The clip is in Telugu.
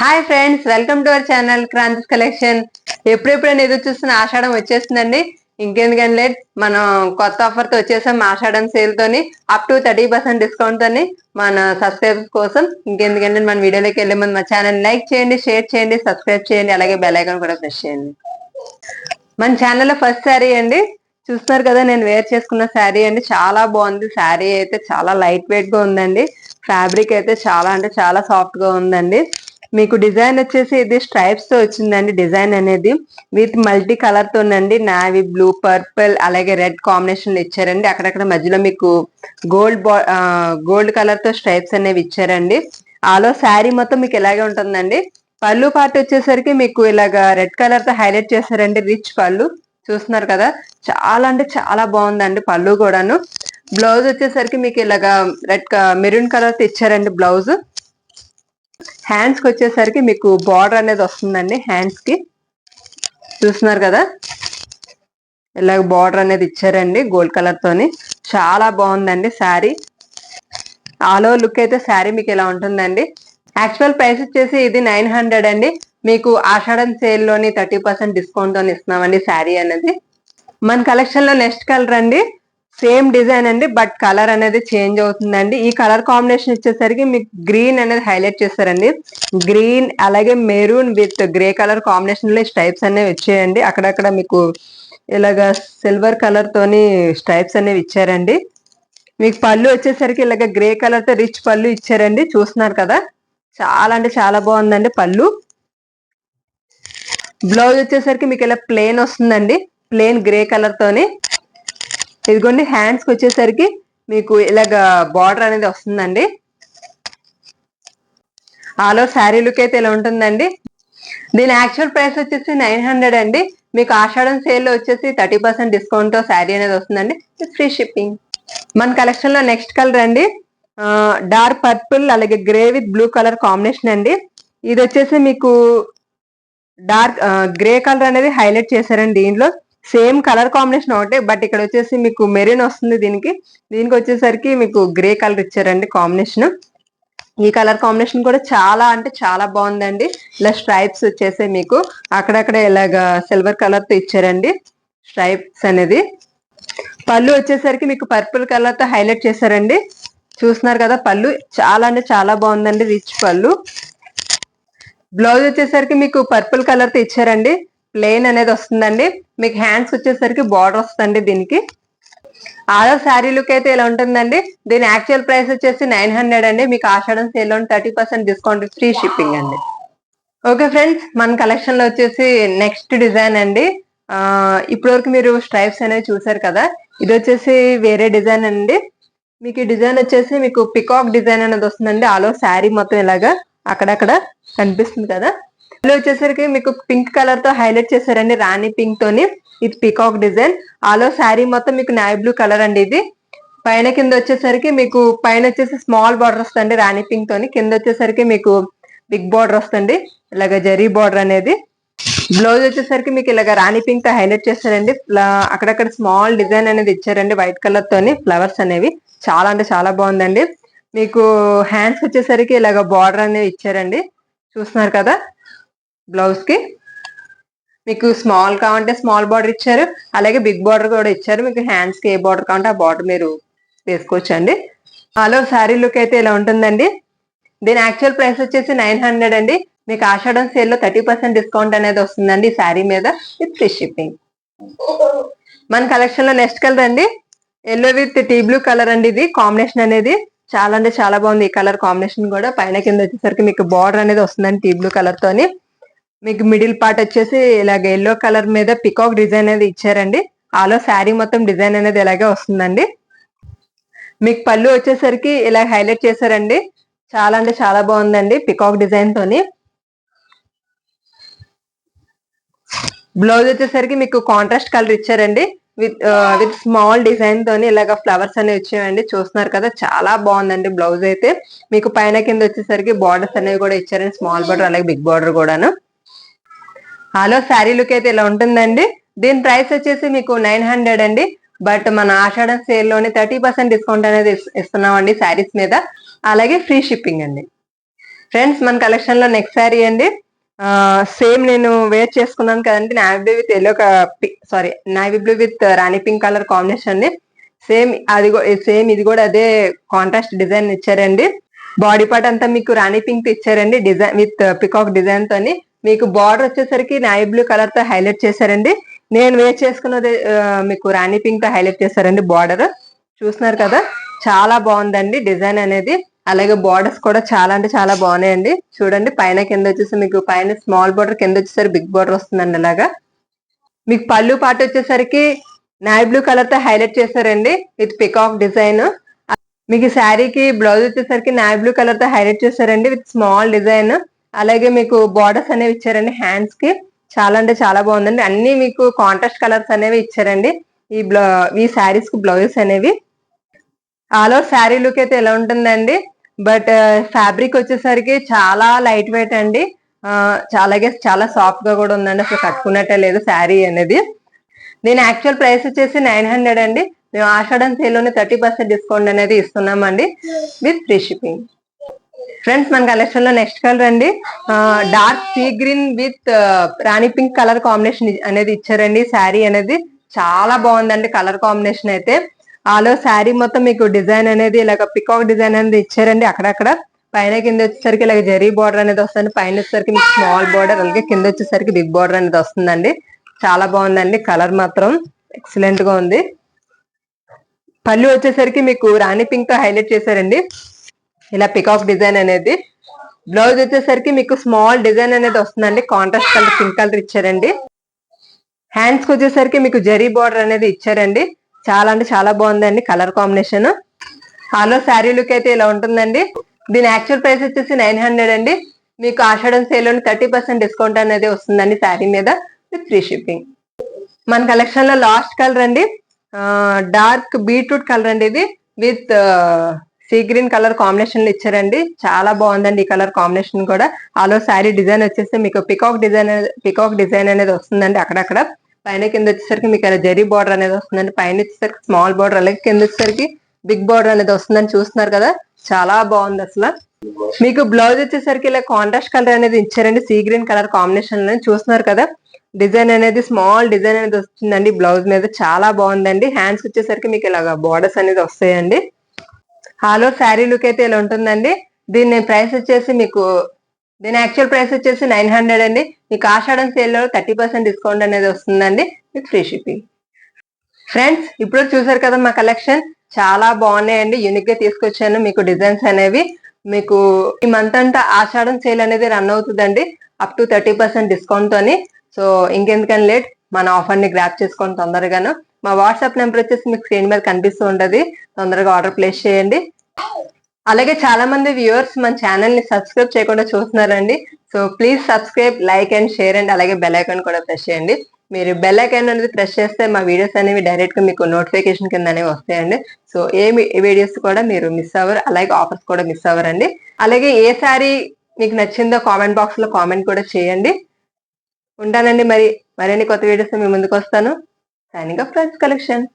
Hi friends, welcome to our channel Kranthi's collection. ఎప్పుడెప్పుడైనా ఎదురు చూస్తున్న ఆషాఢం వచ్చేస్తుందండి. ఇంకెందుకని లేట్, మనం కొత్త ఆఫర్ తో వచ్చేసాం. ఆషాఢం సేల్ తోని అప్ టు 30% డిస్కౌంట్ తోని మన సబ్స్క్రైబర్స్ కోసం. ఇంకెందుకంటే మన వీడియోలోకి వెళ్లే ముందు మా ఛానల్ లైక్ చేయండి, షేర్ చేయండి, సబ్స్క్రైబ్ చేయండి, అలాగే బెల్ ఐకాన్ కూడా ప్రెస్ చేయండి. మన ఛానల్లో ఫస్ట్ శారీ అండి, చూస్తున్నారు కదా, నేను వేర్ చేసుకున్న శారీ అండి. చాలా బాగుంది. శారీ అయితే చాలా లైట్ వెయిట్ గా ఉందండి. ఫ్యాబ్రిక్ అయితే చాలా అంటే చాలా సాఫ్ట్ గా ఉందండి. మీకు డిజైన్ వచ్చేసి ఇది స్ట్రైప్స్ తో వచ్చిందండి. డిజైన్ అనేది విత్ మల్టీ కలర్ తోనండి, నావీ బ్లూ, పర్పుల్, అలాగే రెడ్ కాంబినేషన్ ఇచ్చారండి. అక్కడక్కడ మధ్యలో మీకు గోల్డ్ కలర్ తో స్ట్రైప్స్ అనేవి ఇచ్చారండి. ఆలో శారీ మొత్తం మీకు ఇలాగే ఉంటుందండి. పళ్ళు పార్ట్ వచ్చేసరికి మీకు ఇలాగా రెడ్ కలర్ తో హైలైట్ చేశారండి. రిచ్ పళ్ళు చూస్తున్నారు కదా, చాలా అంటే చాలా బాగుందండి పళ్ళు కూడాను. బ్లౌజ్ వచ్చేసరికి మీకు ఇలాగా మెరూన్ కలర్ తో ఇచ్చారండి బ్లౌజ్. హ్యాండ్స్ కి వచ్చేసరికి మీకు బార్డర్ అనేది వస్తుందండి. హ్యాండ్స్ కి చూస్తున్నారు కదా, ఇలాగ బార్డర్ అనేది ఇచ్చారండి గోల్డ్ కలర్ తోని. చాలా బాగుందండి శారీ. ఆల్ ఓవర్ లుక్ అయితే శారీ మీకు ఇలా ఉంటుందండి. యాక్చువల్ ప్రైస్ వచ్చేసి ఇది 900 అండి. మీకు ఆషాఢం సేల్ లోని 30% డిస్కౌంట్ తోని ఇస్తున్నామండి శారీ అనేది. మన కలెక్షన్ లో నెక్స్ట్ కలర్ అండి, సేమ్ డిజైన్ అండి, బట్ కలర్ అనేది చేంజ్ అవుతుందండి. ఈ కలర్ కాంబినేషన్ వచ్చేసరికి మీకు గ్రీన్ అనేది హైలైట్ చేస్తారండి. గ్రీన్ అలాగే maroon with grey colour combination లో స్ట్రైప్స్ అనేవి వచ్చాయండి. అక్కడక్కడ మీకు ఇలాగా సిల్వర్ కలర్ తోని స్ట్రైప్స్ అనేవి ఇచ్చారండి. మీకు పళ్ళు వచ్చేసరికి ఇలాగ గ్రే కలర్ తో రిచ్ పళ్ళు ఇచ్చారండి. చూస్తున్నారు కదా, చాలా అంటే చాలా బాగుందండి పళ్ళు. బ్లౌజ్ వచ్చేసరికి మీకు ఇలా ప్లెయిన్ వస్తుందండి, ప్లెయిన్ గ్రే కలర్ తోని. ఇదిగోండి, హ్యాండ్స్ కి వచ్చేసరికి మీకు ఇలాగ బార్డర్ అనేది వస్తుందండి. ఆలో శారీ లుక్ అయితే ఇలా ఉంటుందండి. దీని యాక్చువల్ ప్రైస్ వచ్చేసి 900 అండి. మీకు ఆషాఢం సేల్ లో వచ్చేసి 30% డిస్కౌంట్ తో శారీ అనేది వస్తుందండి, ఫ్రీ షిప్పింగ్. మన కలెక్షన్ లో నెక్స్ట్ కలర్ అండి, డార్క్ పర్పుల్ అలాగే grey with blue colour combination అండి. ఇది వచ్చేసి మీకు డార్క్ గ్రే కలర్ అనేది హైలైట్ చేశారండి. దీంట్లో సేమ్ కలర్ కాంబినేషన్ ఒకటే, బట్ ఇక్కడ వచ్చేసి మీకు మెరూన్ వస్తుంది. దీనికి వచ్చేసరికి మీకు గ్రే కలర్ ఇచ్చారండి కాంబినేషన్. ఈ కలర్ కాంబినేషన్ కూడా చాలా అంటే చాలా బాగుందండి. ఇలా స్ట్రైప్స్ వచ్చేసి మీకు అక్కడక్కడ ఇలాగా సిల్వర్ కలర్ తో ఇచ్చారండి స్ట్రైప్స్ అనేది. పళ్ళు వచ్చేసరికి మీకు పర్పుల్ కలర్ తో హైలైట్ చేశారండి. చూస్తున్నారు కదా, పళ్ళు చాలా అంటే చాలా బాగుందండి, రిచ్ పళ్ళు. బ్లౌజ్ వచ్చేసరికి మీకు పర్పుల్ కలర్ తో ఇచ్చారండి, ప్లెయిన్ అనేది వస్తుందండి. మీకు హ్యాండ్స్ వచ్చేసరికి బార్డర్ వస్తుంది దీనికి. ఆరో శారీ లుక్ అయితే ఇలా ఉంటుందండి. దీని యాక్చువల్ ప్రైస్ వచ్చేసి 900 అండి. మీకు ఆషాఢం సేల్ లో 30% డిస్కౌంట్, ఫ్రీ షిప్పింగ్ అండి. ఓకే ఫ్రెండ్స్, మన కలెక్షన్ లో వచ్చేసి నెక్స్ట్ డిజైన్ అండి. ఇప్పటి వరకు మీరు స్ట్రైప్స్ అనేవి చూసారు కదా, ఇది వచ్చేసి వేరే డిజైన్ అండి. మీకు ఈ డిజైన్ వచ్చేసి మీకు పికాక్ డిజైన్ అనేది వస్తుందండి. ఆలో శారీ మొత్తం ఇలాగా అక్కడక్కడ కనిపిస్తుంది కదా. ఇందులో వచ్చేసరికి మీకు పింక్ కలర్ తో హైలైట్ చేశారండి, రాణి పింక్ తోని. ఇది పికాక్ డిజైన్. ఆలో శారీ మొత్తం మీకు నావీ బ్లూ కలర్ అండి. ఇది పైన కింద వచ్చేసరికి మీకు పైన వచ్చేసి స్మాల్ బార్డర్ వస్తుంది రాణి పింక్ తోని. కింద వచ్చేసరికి మీకు బిగ్ బార్డర్ వస్తుంది, ఇలాగ జరీ బార్డర్ అనేది. బ్లౌజ్ వచ్చేసరికి మీకు ఇలాగ రాణి పింక్ తో హైలైట్ చేస్తారండి. అక్కడక్కడ స్మాల్ డిజైన్ అనేది ఇచ్చారండి వైట్ కలర్ తోని, ఫ్లవర్స్ అనేవి. చాలా అంటే చాలా బాగుందండి. మీకు హ్యాండ్స్ వచ్చేసరికి ఇలాగ బార్డర్ అనేది ఇచ్చారండి. చూస్తున్నారు కదా, బ్లౌజ్ కి మీకు స్మాల్ కావాలంటే స్మాల్ బార్డర్ ఇచ్చారు, అలాగే బిగ్ బార్డర్ కూడా ఇచ్చారు. మీకు హ్యాండ్స్ కి ఏ బార్డర్ కావాలంటే ఆ బార్డర్ మీరు వేసుకోవచ్చు అండి. ఆలో శారీ లుక్ అయితే ఇలా ఉంటుందండి. దీని యాక్చువల్ ప్రైస్ వచ్చేసి 900 అండి. మీకు ఆషాఢం సేల్ లో 30% డిస్కౌంట్ అనేది వస్తుందండి ఈ శారీ మీద, విత్ ఫ్రీ షిప్పింగ్. మన కలెక్షన్ లో నెక్స్ట్ కలర్ అండి, yellow with tea blue colour అండి. ఇది కాంబినేషన్ అనేది చాలా అంటే చాలా బాగుంది. ఈ కలర్ కాంబినేషన్ కూడా పైన కింద వచ్చేసరికి మీకు బార్డర్ అనేది వస్తుందండి టీ బ్లూ కలర్ తోని. మీకు మిడిల్ పార్ట్ వచ్చేసి ఇలాగ ఎల్లో కలర్ మీద పికాక్ డిజైన్ అనేది ఇచ్చారండి. ఆలో శారీ మొత్తం డిజైన్ అనేది ఇలాగే వస్తుందండి. మీకు పళ్ళు వచ్చేసరికి ఇలా హైలైట్ చేశారండి. చాలా అంటే చాలా బాగుందండి పికాక్ డిజైన్ తోని. బ్లౌజ్ వచ్చేసరికి మీకు కాంట్రాస్ట్ కలర్ ఇచ్చారండి, విత్ స్మాల్ డిజైన్ తోని ఇలాగ ఫ్లవర్స్ అనేవి వచ్చాయండి. చూస్తున్నారు కదా, చాలా బాగుందండి బ్లౌజ్ అయితే. మీకు పైన కింద వచ్చేసరికి బార్డర్స్ అనేవి కూడా ఇచ్చారండి, స్మాల్ బార్డర్ అలాగే బిగ్ బార్డర్ కూడాను. హలో, శారీ లుక్ అయితే ఇలా ఉంటుందండి. దీని ప్రైస్ వచ్చేసి మీకు 900 అండి. బట్ మన ఆషాఢం సేల్ లోని 30% డిస్కౌంట్ అనేది ఇస్తున్నామండి శారీస్ మీద, అలాగే ఫ్రీ షిప్పింగ్ అండి. ఫ్రెండ్స్ మన కలెక్షన్ లో నెక్స్ట్ శారీ అండి. సేమ్ నేను వేర్ చేసుకున్నాను కదండి, navy blue with yellow, sorry navy blue with Rani pink colour combination అండి. సేమ్ సేమ్ ఇది కూడా అదే కాంట్రాస్ట్ డిజైన్ ఇచ్చారండి. బాడీ పార్ట్ అంతా మీకు రాణి పింక్ ఇచ్చారండి, డిజైన్ విత్ పికాక్ డిజైన్ తోని. మీకు బార్డర్ వచ్చేసరికి నావీ బ్లూ కలర్ తో హైలైట్ చేశారండి. నేను వేర్ చేసుకున్నది మీకు రాణి పింక్ తో హైలైట్ చేశారండి. బార్డర్ చూస్తున్నారు కదా, చాలా బాగుందండి డిజైన్ అనేది. అలాగే బార్డర్స్ కూడా చాలా అంటే చాలా బాగున్నాయండి. చూడండి పైన కింద వచ్చేసి మీకు పైన స్మాల్ బార్డర్, కింద వచ్చేసరికి బిగ్ బార్డర్ వస్తుందండి. అలాగా మీకు పళ్ళు పాట వచ్చేసరికి నావీ బ్లూ కలర్ తో హైలైట్ చేశారండి విత్ పికాక్ డిజైన్. మీకు శారీకి బ్లౌజ్ వచ్చేసరికి నావీ బ్లూ కలర్ తో హైలైట్ చేశారండి విత్ స్మాల్ డిజైన్. అలాగే మీకు బార్డర్స్ అనేవి ఇచ్చారండి హ్యాండ్స్ కి. చాలా అంటే చాలా బాగుందండి. అన్ని మీకు కాంట్రాస్ట్ కలర్స్ అనేవి ఇచ్చారండి ఈ శారీస్ కి బ్లౌజెస్ అనేవి. ఆల్ ఓవర్ శారీ లుక్ అయితే ఎలా ఉంటుందండి, బట్ ఫ్యాబ్రిక్ వచ్చేసరికి చాలా లైట్ వెయిట్ అండి. అలాగే చాలా సాఫ్ట్ గా కూడా ఉందండి, అసలు కట్టుకున్నట్టే లేదు శారీ అనేది. దీని యాక్చువల్ ప్రైస్ వచ్చేసి 900 అండి. మేము ఆషాఢం సేల్ లోనే 30% డిస్కౌంట్ అనేది ఇస్తున్నామండి విత్ ఫ్రీ షిప్పింగ్. ఫ్రెండ్స్ మన కలెక్షన్ లో నెక్స్ట్ కలర్ అండి, dark sea green with Rani pink colour combination అనేది ఇచ్చారండి. శారీ అనేది చాలా బాగుందండి కలర్ కాంబినేషన్ అయితే. ఆలో శారీ మొత్తం మీకు డిజైన్ అనేది ఇలాగ పికాక్ డిజైన్ అనేది ఇచ్చారండి. అక్కడక్కడ పైన కింద వచ్చేసరికి ఇలాగ జరీ బార్డర్ అనేది వస్తుంది. పైన వచ్చేసరికి మీకు స్మాల్ బార్డర్, అలాగే కింద వచ్చేసరికి బిగ్ బార్డర్ అనేది వస్తుందండి. చాలా బాగుందండి, కలర్ మాత్రం ఎక్సలెంట్ గా ఉంది. పళ్ళు వచ్చేసరికి మీకు రాణి పింక్ తో హైలైట్ చేశారండి ఇలా పికాక్ డిజైన్ అనేది. బ్లౌజ్ వచ్చేసరికి మీకు స్మాల్ డిజైన్ అనేది వస్తుందండి, కాంట్రాస్ట్ కలర్ పింక్ కలర్ ఇచ్చారండి. హ్యాండ్స్ కి వచ్చేసరికి మీకు జరీ బార్డర్ అనేది ఇచ్చారండి. చాలా అంటే చాలా బాగుందండి colour combination. Hollow sari look అయితే ఇలా ఉంటుందండి. దీని యాక్చువల్ ప్రైస్ వచ్చేసి 900 అండి. మీకు ఆషాఢం సేల్ లోని 30% డిస్కౌంట్ అనేది వస్తుందండి శారీ మీద విత్ ఫ్రీ షిప్పింగ్. మన కలెక్షన్ లో లాస్ట్ కలర్ అండి, డార్క్ బీట్రూట్ కలర్ అండి. ఇది with sea green colour combination లో ఇచ్చారండి. చాలా బాగుందండి ఈ కలర్ కాంబినేషన్ కూడా. ఆలో శారీ డిజైన్ వచ్చేసి మీకు పికాక్ డిజైన్ అనేది వస్తుందండి అక్కడక్కడ. పైన కింద వచ్చేసరికి మీకు అలా జరీ బార్డర్ అనేది వస్తుందండి. పైన వచ్చేసరికి స్మాల్ బార్డర్, అలాగే కింద వచ్చేసరికి బిగ్ బార్డర్ అనేది వస్తుందని చూస్తున్నారు కదా, చాలా బాగుంది అసలు. మీకు బ్లౌజ్ వచ్చేసరికి ఇలా కాంట్రాస్ట్ కలర్ అనేది ఇచ్చారండి, సీ గ్రీన్ కలర్ కాంబినేషన్ లో చూస్తున్నారు కదా. డిజైన్ అనేది స్మాల్ డిజైన్ అనేది వస్తుందండి బ్లౌజ్ మీద, చాలా బాగుందండి. హ్యాండ్స్ వచ్చేసరికి మీకు ఇలాగా బార్డర్స్ అనేది వస్తాయండి. హాలో శారీ లుక్ అయితే ఇలా ఉంటుందండి. దీని ప్రైస్ వచ్చేసి మీకు దీని యాక్చువల్ ప్రైస్ వచ్చేసి 900 అండి. మీకు ఆషాఢం సేల్ లో 30% డిస్కౌంట్ అనేది వస్తుందండి విత్ ఫ్రీ షిప్పింగ్. ఫ్రెండ్స్ ఇప్పుడు చూసారు కదా మా కలెక్షన్, చాలా బాగున్నాయండి. యూనిక్ గా తీసుకొచ్చాను మీకు డిజైన్స్ అనేవి. మీకు ఈ మంత్ అంతా ఆషాఢం సేల్ అనేది రన్ అవుతుందండి అప్ టు 30% డిస్కౌంట్ తోని. సో ఇంకెందుకని లేట్, మన ఆఫర్ ని గ్రాప్ చేసుకోండి తొందరగాను. మా వాట్సాప్ నెంబర్ వచ్చేసి మీకు స్క్రీన్ మీద కనిపిస్తూ ఉంటది, తొందరగా ఆర్డర్ ప్లేస్ చేయండి. అలాగే చాలా మంది వ్యూవర్స్ మన ఛానల్ ని సబ్స్క్రైబ్ చేయకుండా చూస్తున్నారండి. So please subscribe, like and share and అలాగే బెల్ ఐకాన్ కూడా ప్రెస్ చేయండి. మీరు బెల్ ఐకాన్ అనేది ప్రెస్ చేస్తే మా వీడియోస్ అనేవి డైరెక్ట్ గా మీకు నోటిఫికేషన్ కింద అనేవి వస్తాయండి. సో ఏ వీడియోస్ కూడా మీరు మిస్ అవ్వరు, అలాగే ఆఫర్స్ కూడా మిస్ అవ్వరండి. అలాగే ఏ సారీ మీకు నచ్చిందో కామెంట్ బాక్స్ లో కామెంట్ కూడా చేయండి. ఉంటానండి, మరిన్ని కొత్త వీడియోస్ మీ ముందుకు వస్తాను. Signing off friends collection.